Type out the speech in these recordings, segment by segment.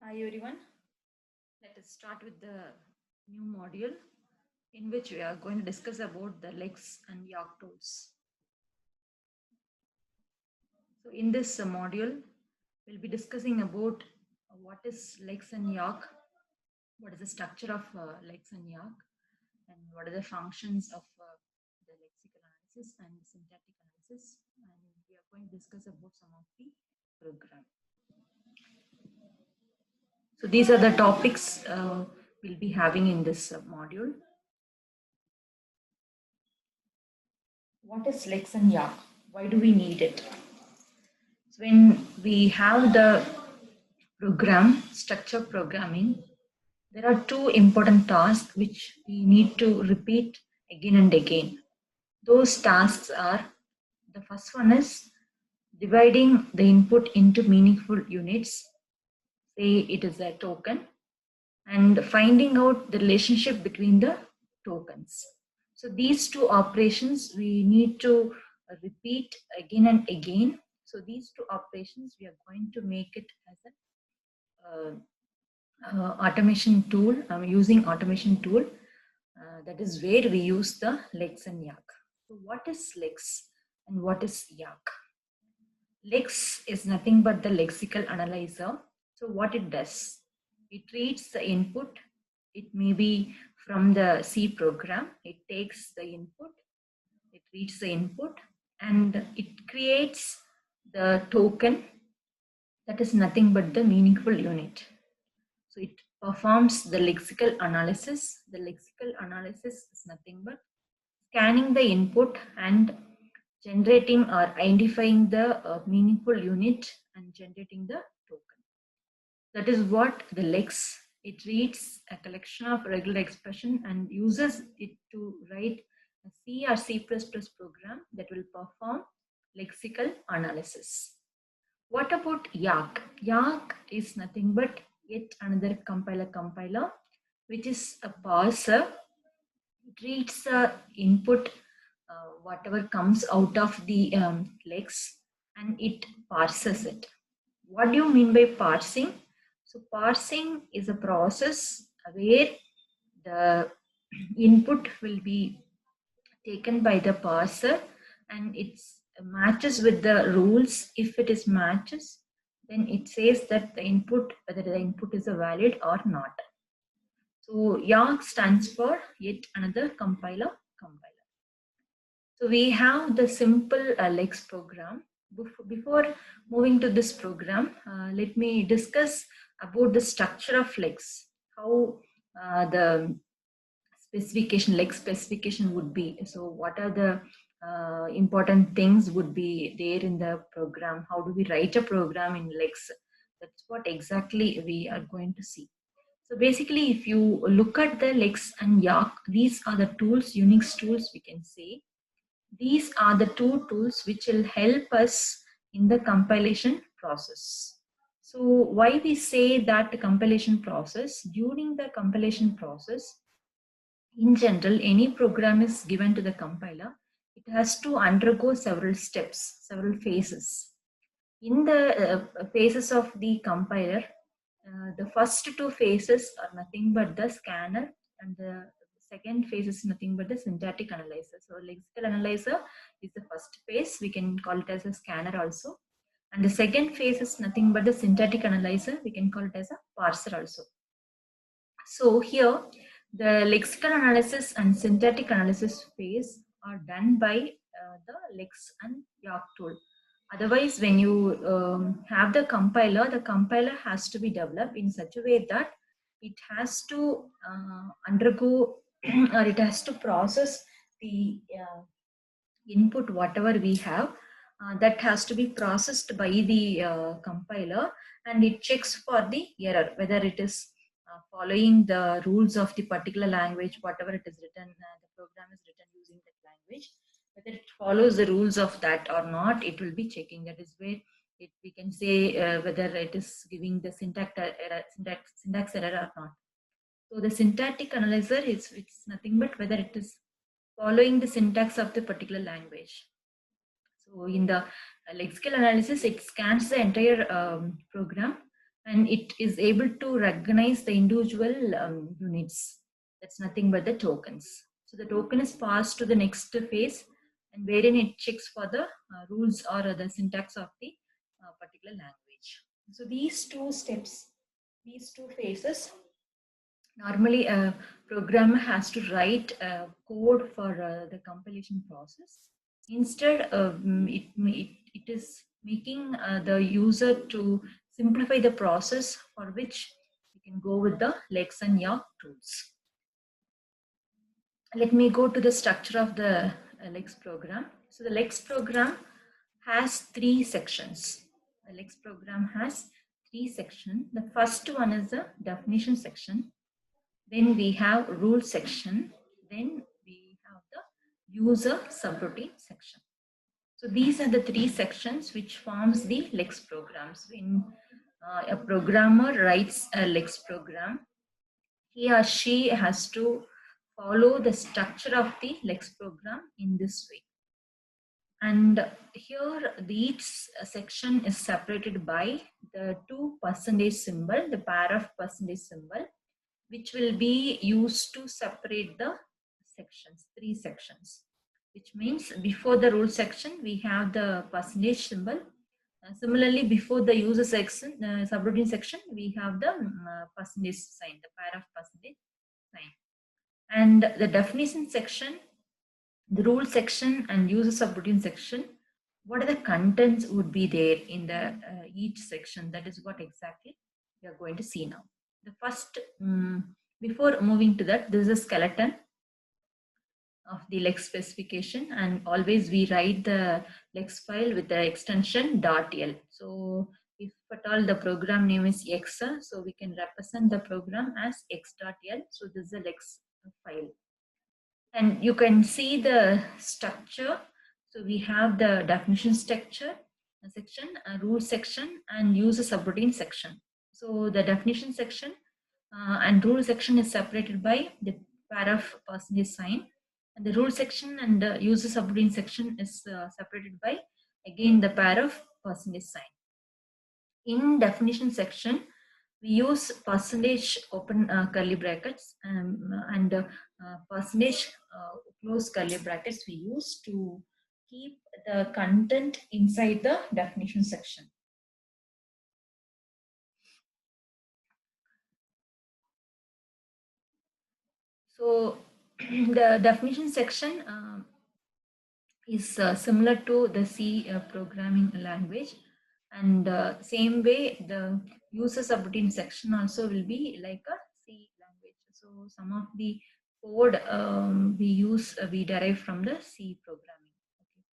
Hi everyone, let us start with the new module in which we are going to discuss about the legs and yoke tools. So in this module, we'll be discussing about what is legs and yoke, what is the structure of legs and yoke, and what are the functions of the lexical analysis and syntactic analysis, and we are going to discuss about some of the program. So these are the topics we'll be having in this module. What is legs and yoke? Why do we need it? So when we have the program, structure programming, there are two important tasks which we need to repeat again and again. Those tasks are, the first one is dividing the input into meaningful units. Say it is a token, and finding out the relationship between the tokens. So these two operations we need to repeat again and again. So these two operations we are going to make it as an automation tool. I'm using automation tool. That is where we use the legs and yoke. So what is legs and what is yoke? Legs is nothing but the lexical analyzer. So what it does, it reads the input. It may be from the C program. It takes the input, it reads the input, and it creates the token that is nothing but the meaningful unit. So it performs the lexical analysis. The lexical analysis is nothing but scanning the input and generating or identifying the meaningful unit and generating the token. That is what the lex. It reads a collection of regular expression and uses it to write a C or C++ program that will perform lexical analysis. What about yoke? Yoke is nothing but yet another compiler which is a parser. It reads the input, whatever comes out of the legs, and it parses it. What do you mean by parsing? So parsing is a process where the input will be taken by the parser and it matches with the rules. If it is matches, then it says that the input, whether the input is a valid or not. So yoke stands for yet another compiler. So we have the simple legs program. Before moving to this program, let me discuss about the structure of legs, how the leg specification would be. So what are the important things would be there in the program? How do we write a program in legs? That's what exactly we are going to see. So basically, if you look at the legs and yoke, these are the tools, Unix tools we can say. These are the two tools which will help us in the compilation process. So why we say that the compilation process? During the compilation process, in general, any program is given to the compiler. It has to undergo several steps, several phases. In the phases of the compiler, the first two phases are nothing but the scanner, and the second phase is nothing but the syntactic analyzer. So lexical analyzer is the first phase. We can call it as a scanner also. And the second phase is nothing but the syntactic analyzer. We can call it as a parser also. So here, the lexical analysis and syntactic analysis phase are done by the lex and yoke tool. Otherwise, when you have the compiler has to be developed in such a way that it has to undergo or it has to process the input whatever we have. That has to be processed by the compiler, and it checks for the error, whether it is following the rules of the particular language, whatever it is written, the program is written using that language. Whether it follows the rules of that or not, it will be checking. That is where we can say whether it is giving the syntax error or not. So the syntactic analyzer it's nothing but whether it is following the syntax of the particular language. So in the lexical analysis, it scans the entire program and it is able to recognize the individual units. That's nothing but the tokens. So the token is passed to the next phase, and wherein it checks for the rules or the syntax of the particular language. So these two steps, these two phases, normally a programmer has to write code for the compilation process. Instead, it is making the user to simplify the process, for which you can go with the Lex and Yawk tools. Let me go to the structure of the Lex program. So the Lex program has three sections. The Lex program has three sections. The first one is the definition section. Then we have rule section. Then we have the user subroutine section. So these are the three sections which forms the Lex programs. When a programmer writes a Lex program, he or she has to follow the structure of the Lex program in this way. And here each section is separated by the 2% symbol, the pair of percentage symbol, which will be used to separate the sections, three sections, which means before the rule section, we have the percentage symbol. Similarly, before the user section, subroutine section, we have the percentage sign, the pair of percentage sign. And the definition section, the rule section and user subroutine section, what are the contents would be there in the each section? That is what exactly we are going to see now. The first, before moving to that, this is a skeleton of the Lex specification, and always we write the Lex file with the extension .l. So if at all the program name is X, so we can represent the program as x.l. So this is a Lex file. And you can see the structure. So we have the definition structure section, rule section, and user subroutine section. So the definition section and rule section is separated by the pair of percentage sign, and the rule section and the user subroutine section is separated by again the pair of percentage sign. In definition section, we use percentage open curly brackets and percentage close curly brackets we use to keep the content inside the definition section. So the definition section is similar to the C programming language, and same way the user subroutine section also will be like a C language. So some of the code we derive from the C programming. Okay.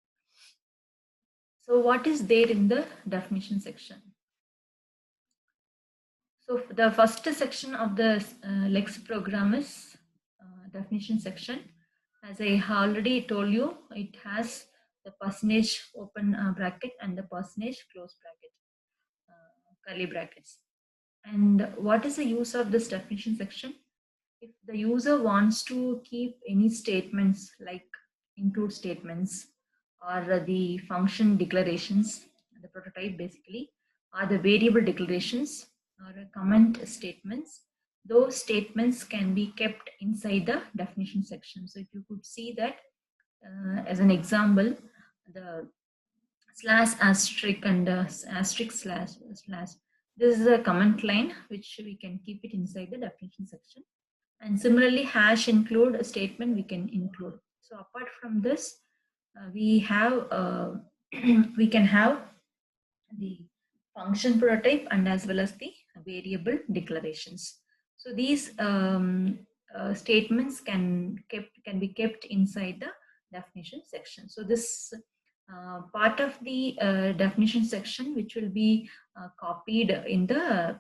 So what is there in the definition section? So the first section of the Lex program is definition section. As I already told you, it has the percentage open bracket and the percentage close bracket, curly brackets. And what is the use of this definition section? If the user wants to keep any statements like include statements or the function declarations, the prototype basically, or the variable declarations or comment statements, those statements can be kept inside the definition section. So if you could see that as an example, the slash asterisk and asterisk slash slash, this is a comment line which we can keep it inside the definition section. And similarly, hash include a statement we can include. So apart from this, we have we can have the function prototype and as well as the variable declarations. So these statements can be kept inside the definition section. So this part of the definition section, which will be copied in the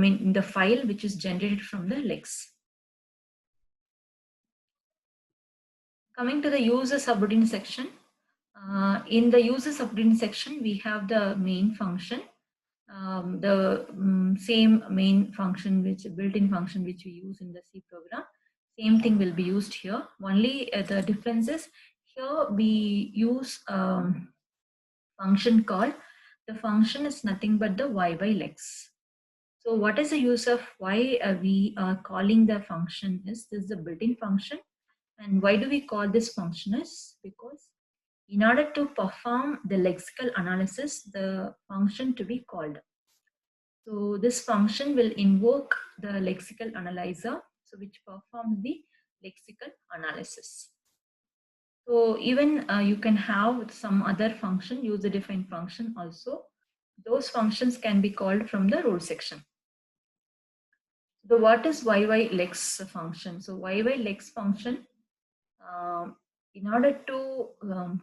in the file which is generated from the Lex. Coming to the user subroutine section, in the user subroutine section, we have the main function, the same main function, which built-in function which we use in the C program. Same thing will be used here. Only the difference is here we use function called the function is nothing but the y by lex. So what is the use of why we are calling the function is this is a built-in function. And why do we call this function is because in order to perform the lexical analysis, the function to be called. So this function will invoke the lexical analyzer, so which performs the lexical analysis. So even you can have some other function, user-defined function also. Those functions can be called from the rule section. So what is yylex function? So yylex function, in order to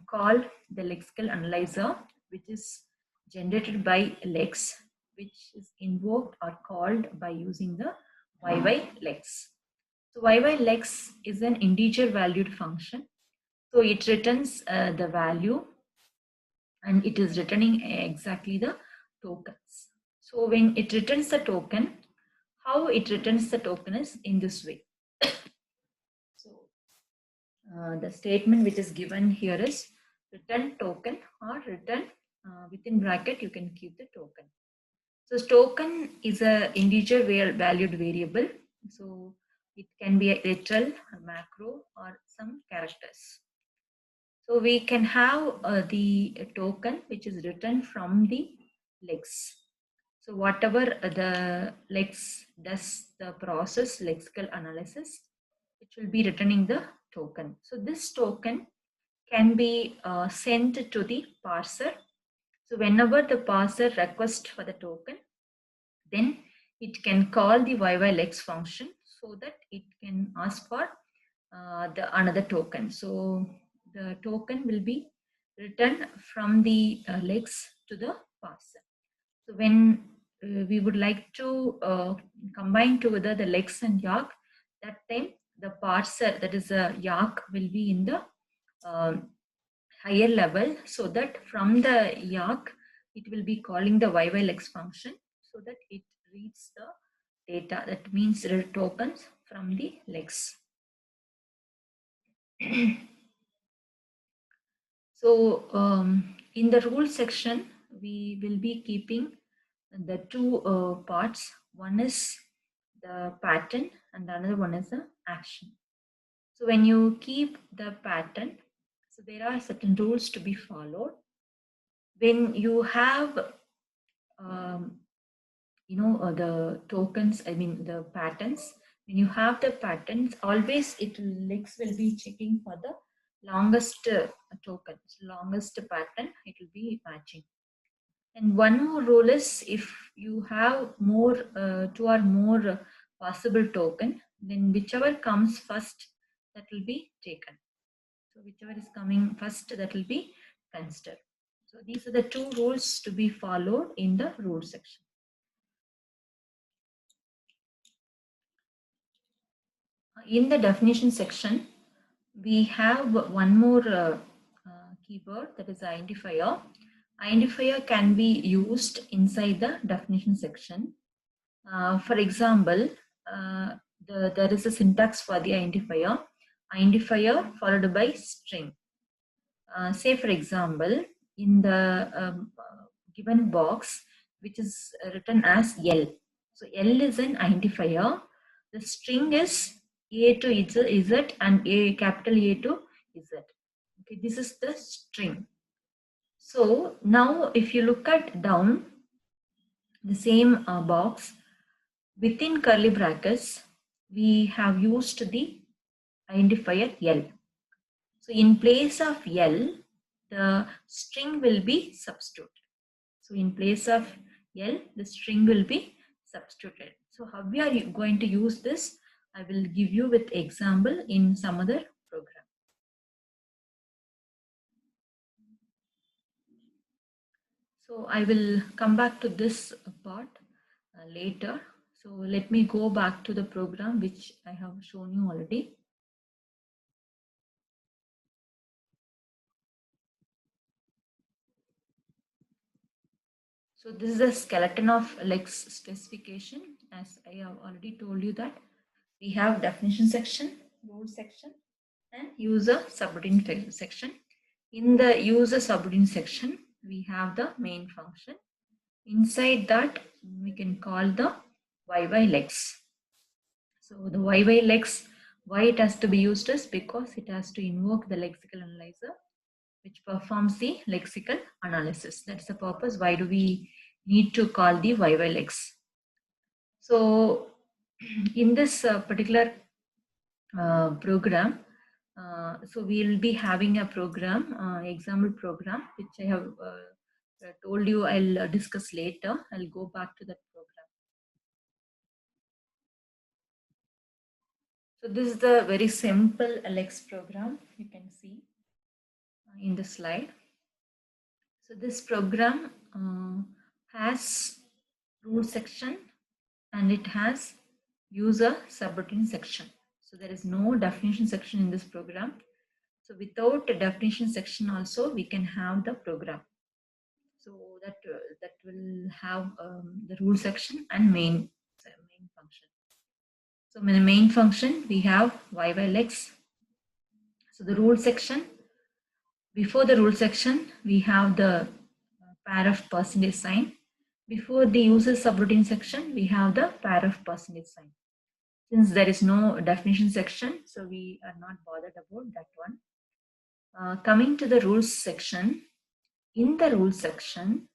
call the lexical analyzer, which is generated by lex, which is invoked or called by using the yylex. So yylex is an integer valued function. So it returns the value and it is returning exactly the tokens. So when it returns the token, how it returns the token is in this way. So the statement which is given here is return token or return within bracket you can keep the token. So token is a integer valued variable. So it can be a literal, a macro or some characters. So we can have the token which is written from the lex. So whatever the lex does the process lexical analysis, it will be returning the token. So this token can be sent to the parser. So whenever the parser requests for the token, then it can call the yylex function so that it can ask for the another token. So the token will be written from the lex to the parser. So when we would like to combine together the lex and yak, that time the parser, that is a yak, will be in the higher level, so that from the yak it will be calling the yylex function so that it reads the data, that means the tokens from the lex. So in the rule section, we will be keeping the two parts. One is the pattern and the another one is the action. So when you keep the pattern, so there are certain rules to be followed. When you have the tokens, I mean the patterns, when you have the patterns, always lex will be checking for the longest token, longest pattern, it will be matching. And one more rule is if you have more two or more possible token, then whichever comes first, that will be taken. So whichever is coming first, that will be considered. So these are the two rules to be followed in the rule section. In the definition section, we have one more keyword, that is identifier. Identifier can be used inside the definition section. For example, there is a syntax for the identifier. Identifier followed by string. Say for example, in the given box, which is written as L. So L is an identifier. The string is A to Z and A, capital A to Z. Okay, this is the string. So now if you look at down the same box, within curly brackets, we have used the identifier L. So in place of L, the string will be substituted. So in place of L, the string will be substituted. So how we are going to use this, I will give you with example in some other program. So I will come back to this part later. So let me go back to the program which I have shown you already. So this is a skeleton of lex specification. As I have already told you that we have definition section, rule section, and user subroutine section. In the user subroutine section, we have the main function. Inside that, we can call the YY-lex. So the YY-lex, why it has to be used is because it has to invoke the lexical analyzer, which performs the lexical analysis. That's the purpose. Why do we need to call the YY-lex? So in this particular program, so we'll be having a program, example program, which I have told you I'll discuss later. I'll go back to that program. So this is the very simple Alex program you can see in the slide. So this program has rule section and it has user subroutine section. So there is no definition section in this program. So without a definition section also we can have the program. So that will have the rule section and main function. So in the main function we have YYLX. So the rule section, before the rule section we have the pair of percentage sign. Before the user subroutine section we have the pair of percentage sign. Since there is no definition section, so we are not bothered about that one. Coming to the rules section, in the rules section,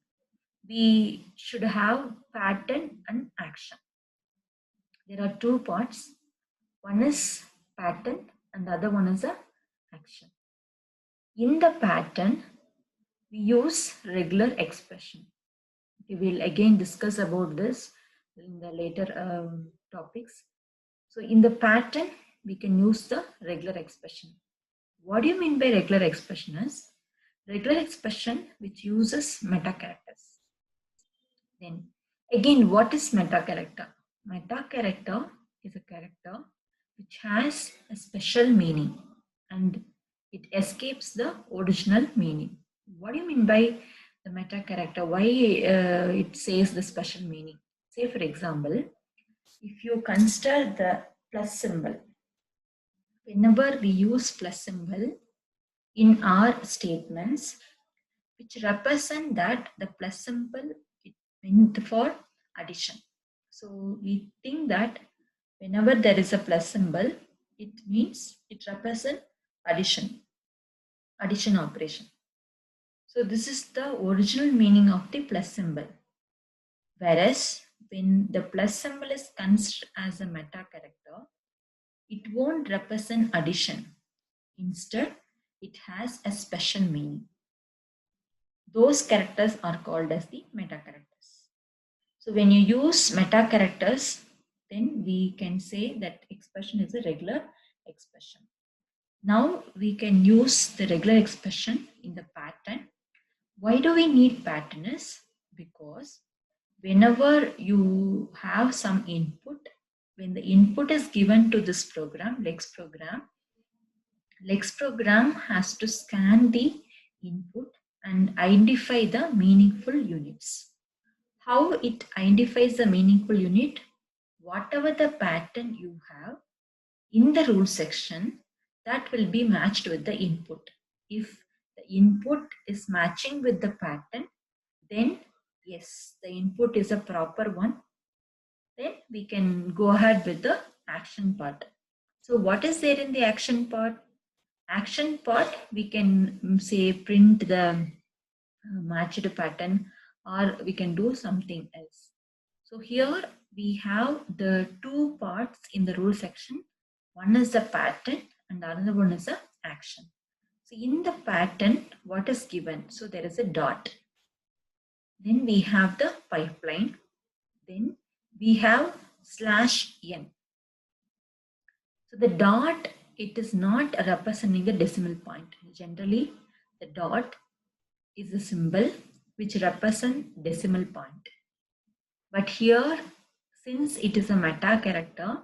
we should have pattern and action. There are two parts. One is pattern and the other one is a action. In the pattern, we use regular expression. We will again discuss about this in the later topics. So in the pattern, we can use the regular expression. What do you mean by regular expression is regular expression which uses meta characters. Then again, what is meta character? Meta character is a character which has a special meaning and it escapes the original meaning. What do you mean by the meta character? Why it says the special meaning? Say for example, if you consider the plus symbol, whenever we use plus symbol in our statements, which represent that the plus symbol it meant for addition. So we think that whenever there is a plus symbol, it means it represents addition operation. So this is the original meaning of the plus symbol. Whereas when the plus symbol is considered as a meta character, it won't represent addition. Instead, it has a special meaning. Those characters are called as the meta characters. So when you use meta characters, then we can say that expression is a regular expression. Now we can use the regular expression in the pattern. Why do we need pattern is because whenever you have some input, when the input is given to this program, Lex program has to scan the input and identify the meaningful units. How it identifies the meaningful unit? Whatever the pattern you have in the rule section, that will be matched with the input. If the input is matching with the pattern, then yes, the input is a proper one. Then we can go ahead with the action part. So what is there in the action part? Action part, we can say print the matched pattern, or we can do something else. So here we have the two parts in the rule section. One is the pattern and another one is the action. So in the pattern, what is given? So there is a dot. Then we have the pipeline. Then we have /n. So the dot, it is not representing a decimal point. Generally, the dot is a symbol which represents decimal point. But here, since it is a meta character,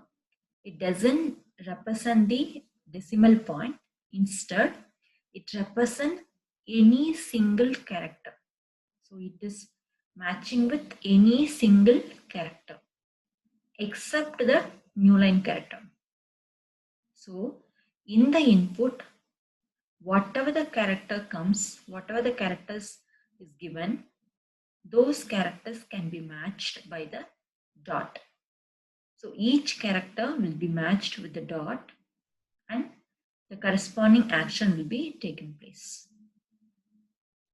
it doesn't represent the decimal point. Instead, it represents any single character. So it is matching with any single character except the new line character. So in the input, whatever the character comes, whatever the characters is given, those characters can be matched by the dot. So each character will be matched with the dot and the corresponding action will be taken place.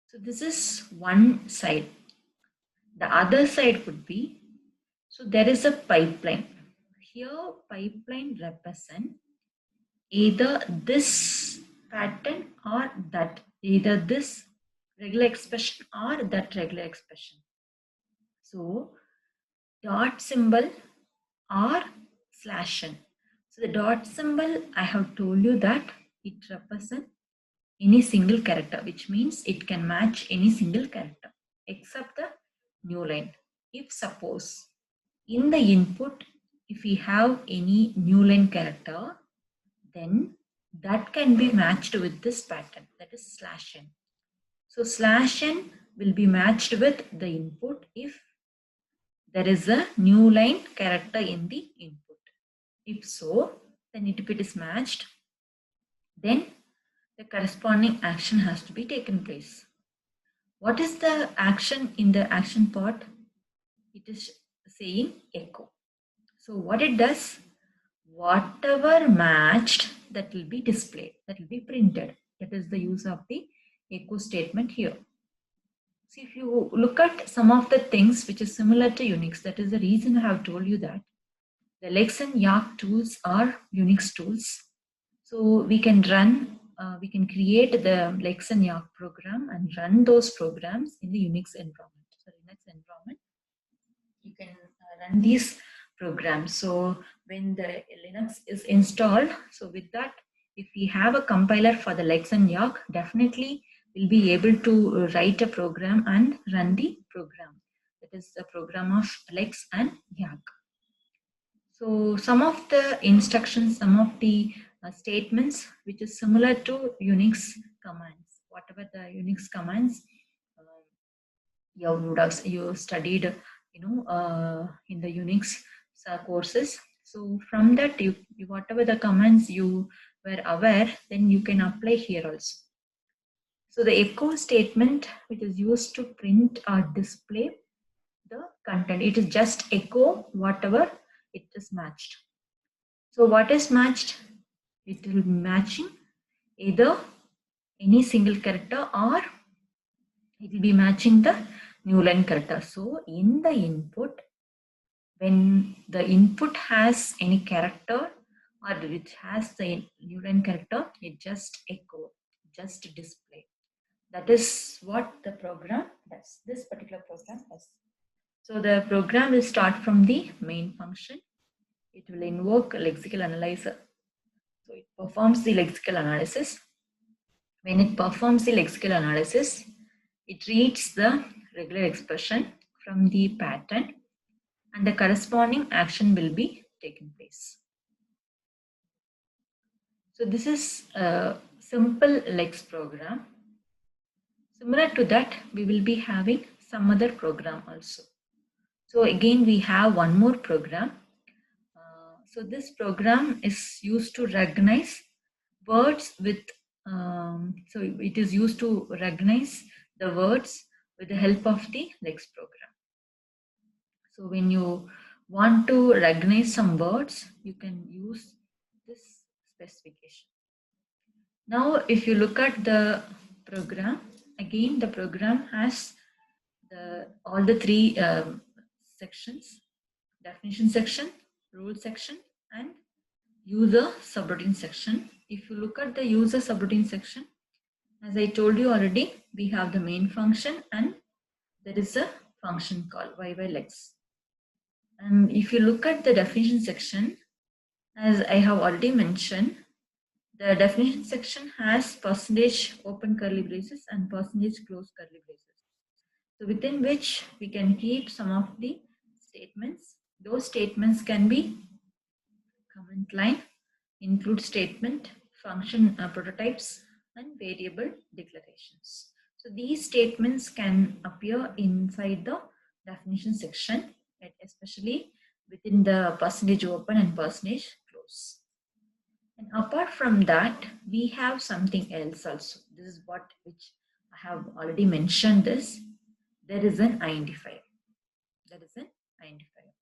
So this is one side. The other side could be, so there is a pipeline. Here pipeline represent either this pattern or that, either this regular expression or that regular expression. So dot symbol or slash n. So the dot symbol, I have told you that it represents any single character, which means it can match any single character except the new line. If suppose in the input, if we have any new line character, then that can be matched with this pattern, that is slash n. So slash n will be matched with the input if there is a new line character in the input. If so, then if it is matched, then the corresponding action has to be taken place. What is the action in the action part? It is saying echo. So what it does, whatever matched, that will be displayed, that will be printed. That is the use of the echo statement here. So if you look at some of the things which is similar to Unix, that is the reason I have told you that the Lex and Yacc tools are Unix tools. So we can run, we can create the Lex and Yacc program and run those programs in the Unix environment. So Linux environment, you can run these programs. So when the Linux is installed, so with that, if we have a compiler for the Lex and Yacc, definitely we'll be able to write a program and run the program. That is the program of Lex and Yacc. So some of the instructions, some of the statements which is similar to Unix commands, whatever the Unix commands you studied, in the Unix courses. So from that, you whatever the commands you were aware, then you can apply here also. So the echo statement, which is used to print or display the content, it is just echo whatever it is matched. So what is matched? It will be matching either any single character or it will be matching the new line character. So in the input, when the input has any character or which has the new line character, it just echo, just display. That is what the program does. This particular program does. So the program will start from the main function. It will invoke a lexical analyzer. So it performs the lexical analysis. When it performs the lexical analysis, it reads the regular expression from the pattern and the corresponding action will be taken place. So this is a simple Lex program. Similar to that, we will be having some other program also. So again, we have one more program. So this program is used to recognize words with, so it is used to recognize the words with the help of the Lex program. So when you want to recognize some words, you can use this specification. Now, if you look at the program, again, the program has all the three sections: definition section, rule section, and user subroutine section. If you look at the user subroutine section, as I told you already, we have the main function and there is a function called yylex. And if you look at the definition section, as I have already mentioned, the definition section has percentage open curly braces and percentage close curly braces. So within which we can keep some of the statements. Those statements can be comment line, include statement, function prototypes, and variable declarations. So these statements can appear inside the definition section, especially within the percentage open and percentage close. And apart from that, we have something else also. This is which I have already mentioned this, there is an identifier. There is an identifier.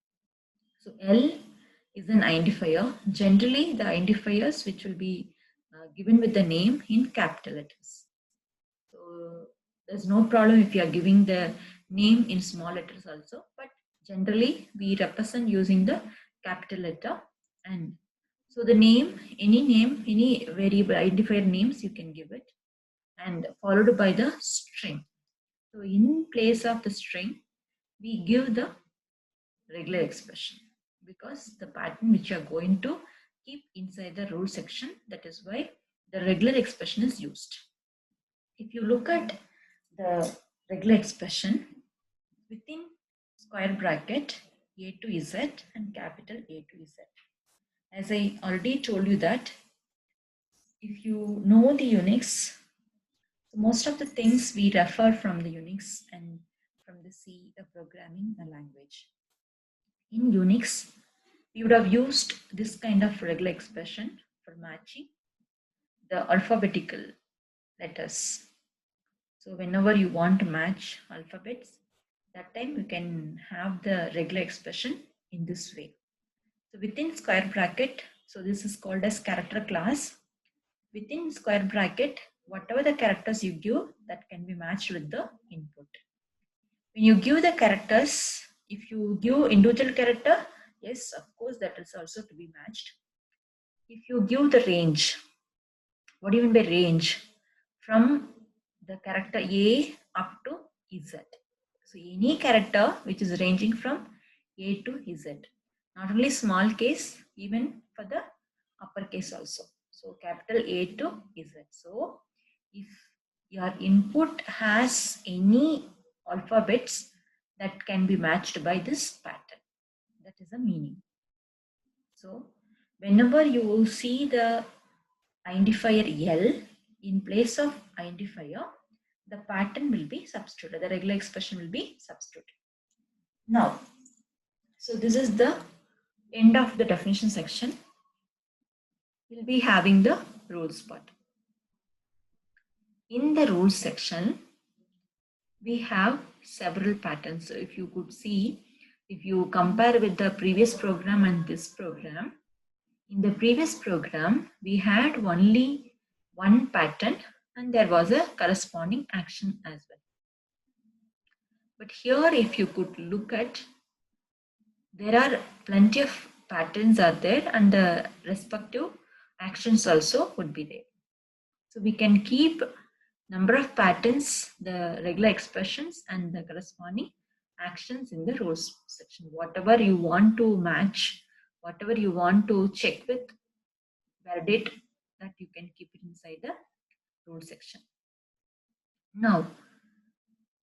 So L is an identifier. Generally, the identifiers which will be given with the name in capital letters. So there's no problem if you are giving the name in small letters also, but generally we represent using the capital letter N. So the name, any variable identifier names you can give it, and followed by the string. So in place of the string, we give the regular expression because the pattern which you are going to keep inside the rule section, that is why the regular expression is used. If you look at the regular expression within square bracket A to Z and capital A to Z. As I already told you that if you know the Unix, most of the things we refer from the Unix and from the C programming language. In Unix, we would have used this kind of regular expression for matching the alphabetical letters. So whenever you want to match alphabets, that time you can have the regular expression in this way. So within square bracket, so this is called as character class. Within square bracket, whatever the characters you give, that can be matched with the input. When you give the characters, if you give individual character, yes, of course, that is also to be matched. If you give the range, what do you mean by range? From the character A up to Z. So any character which is ranging from A to Z. Not only small case, even for the uppercase also. So capital A to Z. So if your input has any alphabets, that can be matched by this pattern. That is the meaning. So whenever you see the identifier L in place of identifier, the pattern will be substituted. The regular expression will be substituted. Now, so this is the end of the definition section. We'll be having the rules part. In the rules section, we have several patterns. So if you could see, if you compare with the previous program and this program, in the previous program, we had only one pattern and there was a corresponding action as well. But here, if you could look at, there are plenty of patterns are there and the respective actions also would be there. So we can keep number of patterns, the regular expressions and the corresponding actions in the rules section. Whatever you want to match, whatever you want to check with, validate, that you can keep it inside the rule section. Now,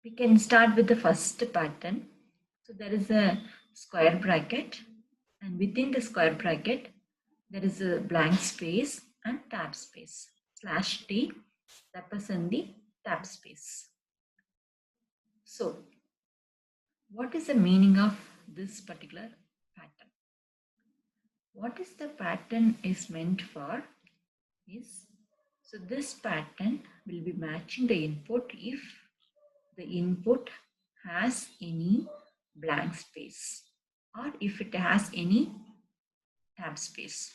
we can start with the first pattern. So there is a square bracket and within the square bracket, there is a blank space and tab space. /t represent the tab space. So what is the meaning of this particular pattern? What is the pattern is meant for is, so this pattern will be matching the input if the input has any blank space or if it has any tab space.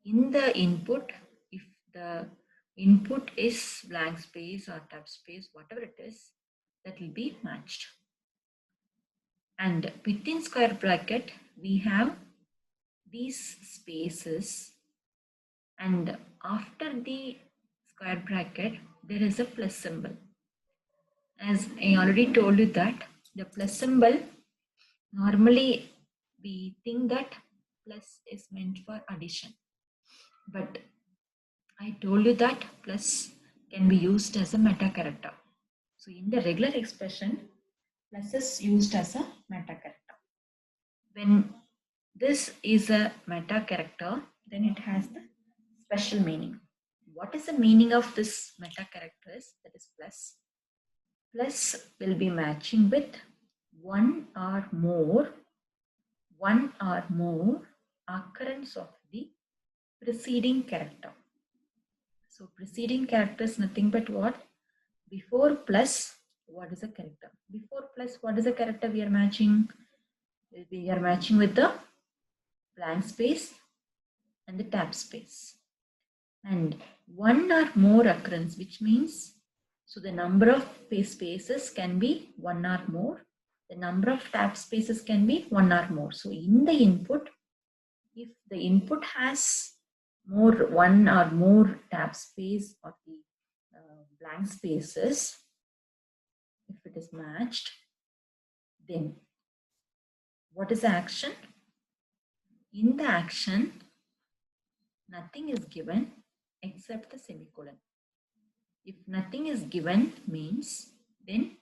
In the input, if the input is blank space or tab space, whatever it is, that will be matched. And within square bracket, we have these spaces, and after the square bracket, there is a plus symbol. As I already told you that the plus symbol, normally we think that plus is meant for addition. But I told you that plus can be used as a meta character. So in the regular expression, plus is used as a meta character. When this is a meta character, then it has the special meaning. What is the meaning of this meta character is, that is plus. Plus will be matching with one or more occurrence of the preceding character. So preceding character is nothing but what? Before plus what is the character? Before plus what is the character we are matching? We are matching with the blank space and the tab space. And one or more occurrence, which means, so the number of spaces can be one or more. The number of tab spaces can be one or more. So in the input, if the input has one or more tab space or the blank spaces, if it is matched, then what is the action? In the action, nothing is given except the semicolon. If nothing is given means then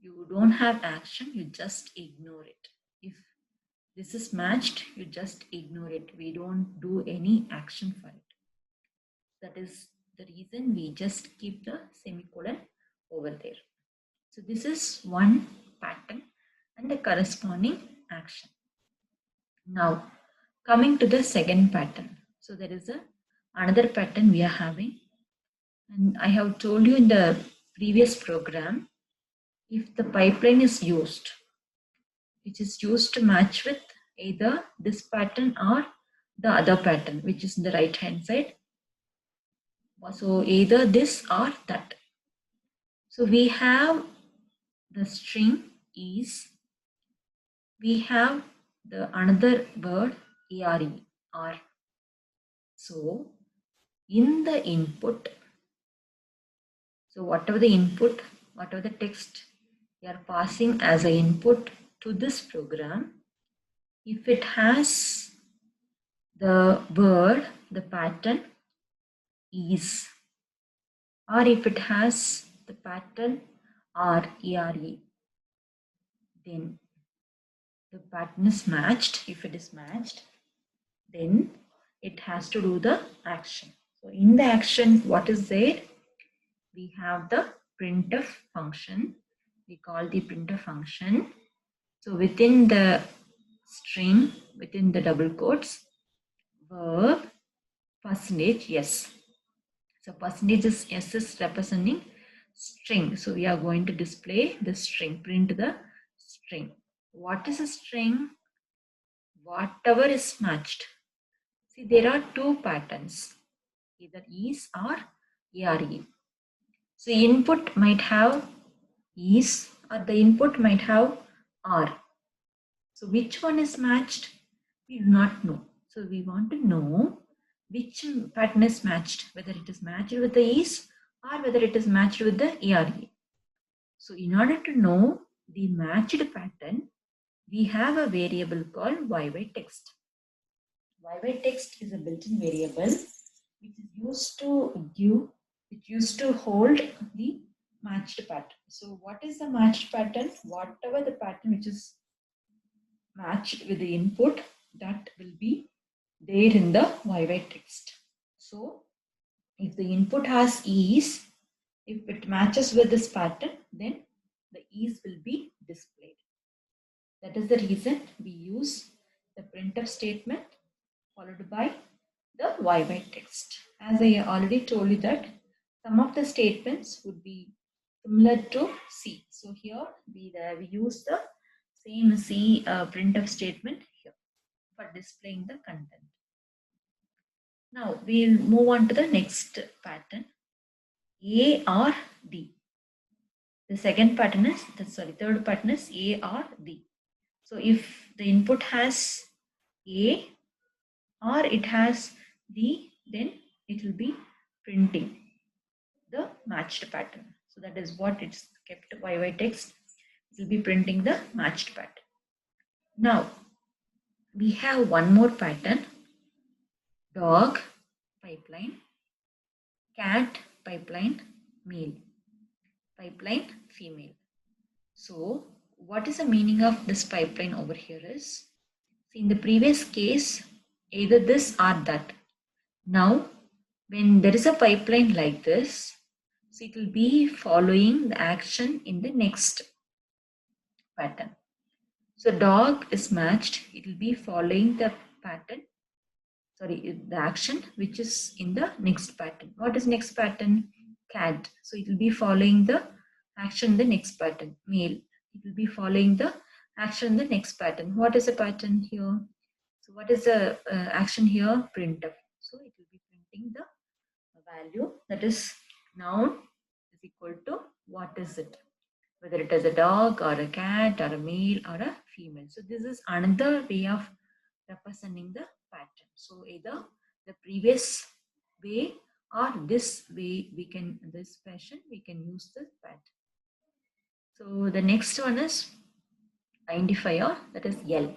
you don't have action, you just ignore it. If this is matched, you just ignore it. We don't do any action for it. That is the reason we just keep the semicolon over there. So this is one pattern and the corresponding action. Now coming to the second pattern. So there is another pattern we are having, and I have told you in the previous program, if the pipeline is used, which is used to match with either this pattern or the other pattern, which is in the right hand side. So either this or that. So we have the string is, we have the another word are. So in the input, so whatever the input, whatever the text we are passing as an input to this program, if it has the word, the pattern is, or if it has the pattern or ere, then the pattern is matched. If it is matched, then it has to do the action. So in the action, what is there? We have the printf function. We call the printf function. So within the string, within the double quotes, verb percentage yes. So percentage is s is representing string. So we are going to display the string, print the string. What is a string? Whatever is matched. See, there are two patterns, either is or ere. So input might have is or the input might have are. So which one is matched? We do not know. So we want to know which pattern is matched, whether it is matched with the is or whether it is matched with the ere. So in order to know the matched pattern, we have a variable called ytext. Ytext is a built-in variable which is used to give, which used to hold the matched pattern. So what is the matched pattern? Whatever the pattern which is matched with the input, that will be there in the ytext. So if the input has is, if it matches with this pattern, then the is will be displayed. That is the reason we use the printf statement followed by the ytext. As I already told you that some of the statements would be similar to C. So here we use the same C printf statement here for displaying the content. Now we'll move on to the next pattern, A or D. The second pattern is, third pattern is A or D. So if the input has A or it has D, then it will be printing the matched pattern. So that is what it's kept ytext. It will be printing the matched pattern. Now we have one more pattern, dog pipeline, cat pipeline, male, pipeline, female. So what is the meaning of this pipeline over here is, in the previous case, either this or that. Now when there is a pipeline like this, so it will be following the action in the next pattern. So dog is matched, it will be following the pattern, the action which is in the next pattern. What is next pattern? Cat. So it will be following the action the next pattern. Male. It will be following the action the next pattern. What is the pattern here? So what is the action here? Printf. So it will be printing the value, that is noun is equal to what is it? Whether it is a dog or a cat or a male or a female. So this is another way of representing the pattern. So either the previous way or this way this fashion we can use the pattern. So the next one is identifier, that is L.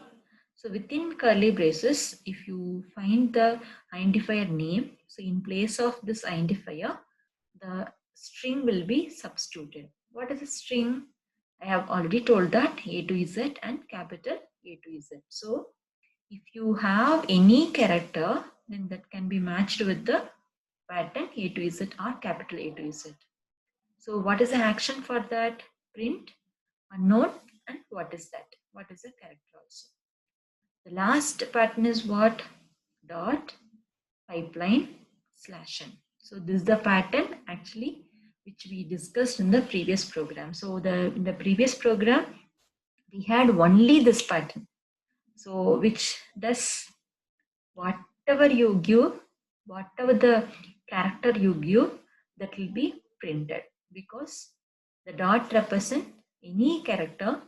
So within curly braces, if you find the identifier name, so in place of this identifier, the string will be substituted. What is a string? I have already told that A to Z and capital A to Z. So if you have any character, then that can be matched with the pattern A to Z or capital A to Z. So what is the action for that? Print unknown, and what is that? What is the character also? The last pattern is what? Dot, pipeline, /n. So this is the pattern actually which we discussed in the previous program. So in the previous program we had only this pattern. So which does whatever you give, whatever the character you give, that will be printed, because the dot represent any character.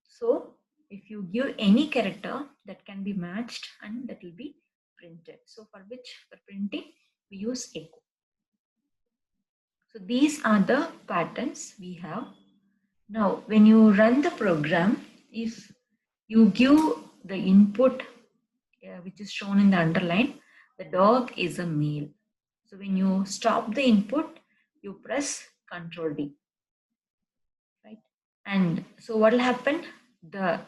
So if you give any character, that can be matched and that will be printed. So for printing we use echo. So these are the patterns we have. Now when you run the program, if you give the input which is shown in the underline, the dog is a male. So when you stop the input, you press Ctrl D, right? And so what will happen? The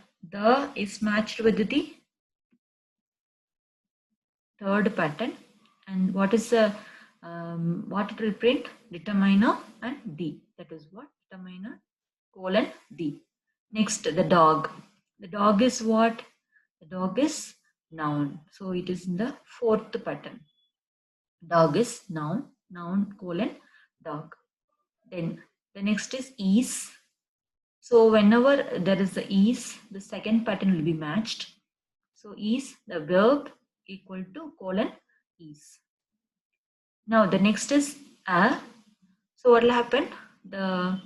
is matched with the third pattern, and what is the what it will print? Determiner and D. That is what? Determiner colon D. Next, the dog. The dog is what? The dog is noun. So it is in the fourth pattern. Dog is noun, noun colon dog. Then the next is. So whenever there is the is, the second pattern will be matched. So is, the verb equal to colon is. Now the next is a. So what will happen? The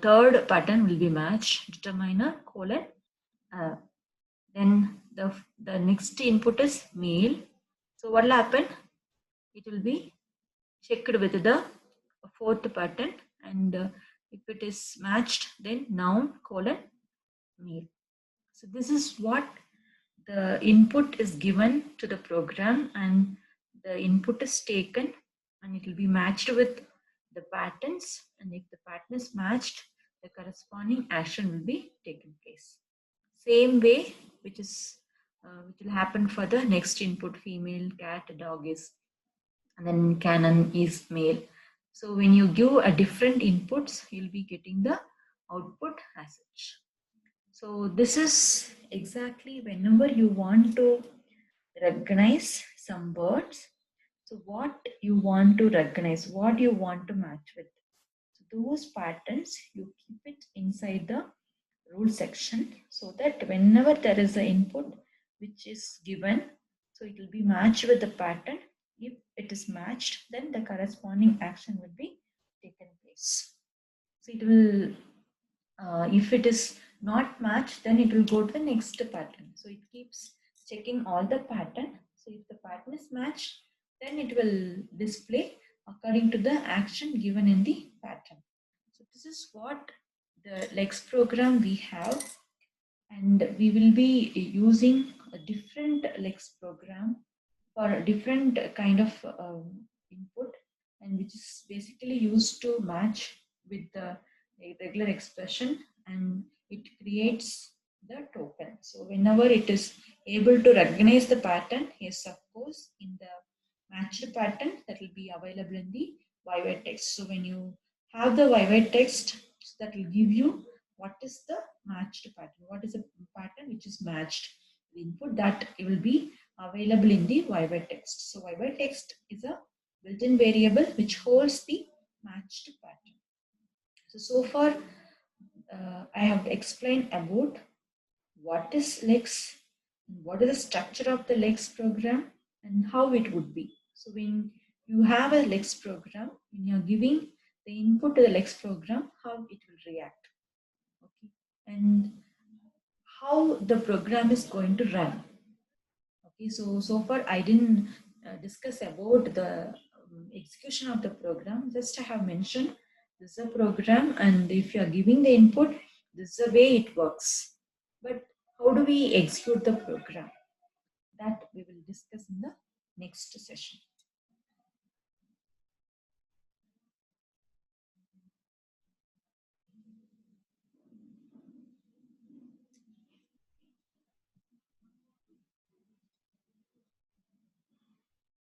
third pattern will be matched, determiner colon a. Then the next input is male. So what will happen? It will be checked with the fourth pattern, and if it is matched, then noun colon male. So this is what the input is given to the program, and the input is taken and it will be matched with the patterns, and if the pattern is matched, the corresponding action will be taken place. Same way which will happen for the next input, female, cat, dog is, and then canon is male. So when you give a different inputs, you'll be getting the output as such. So this is exactly whenever you want to recognize some words. So what you want to recognize, what you want to match with. So those patterns, you keep it inside the rule section, so that whenever there is an input which is given, so it will be matched with the pattern. If it is matched, then the corresponding action will be taken place. So it will, if it is not matched, then it will go to the next pattern. So it keeps checking all the pattern. So if the pattern is matched, then it will display according to the action given in the pattern. So this is what the Lex program we have, and we will be using a different Lex program for a different kind of input, and which is basically used to match with the regular expression, and it creates the token. So whenever it is able to recognize the pattern, yes, of course, in the matched pattern that will be available in the YY text. So when you have the YY text, that will give you what is the matched pattern, what is the pattern which is matched. The input that it will be available in the void text. So void text is a built-in variable which holds the matched pattern. So far I have explained about what is Lex, what is the structure of the Lex program, and how it would be. So when you have a Lex program, when you are giving the input to the Lex program, how it will react, okay, and how the program is going to run. Okay, so far I didn't discuss about the execution of the program. Just I have mentioned this is a program, and if you are giving the input, this is the way it works. But how do we execute the program? That we will discuss in the next session.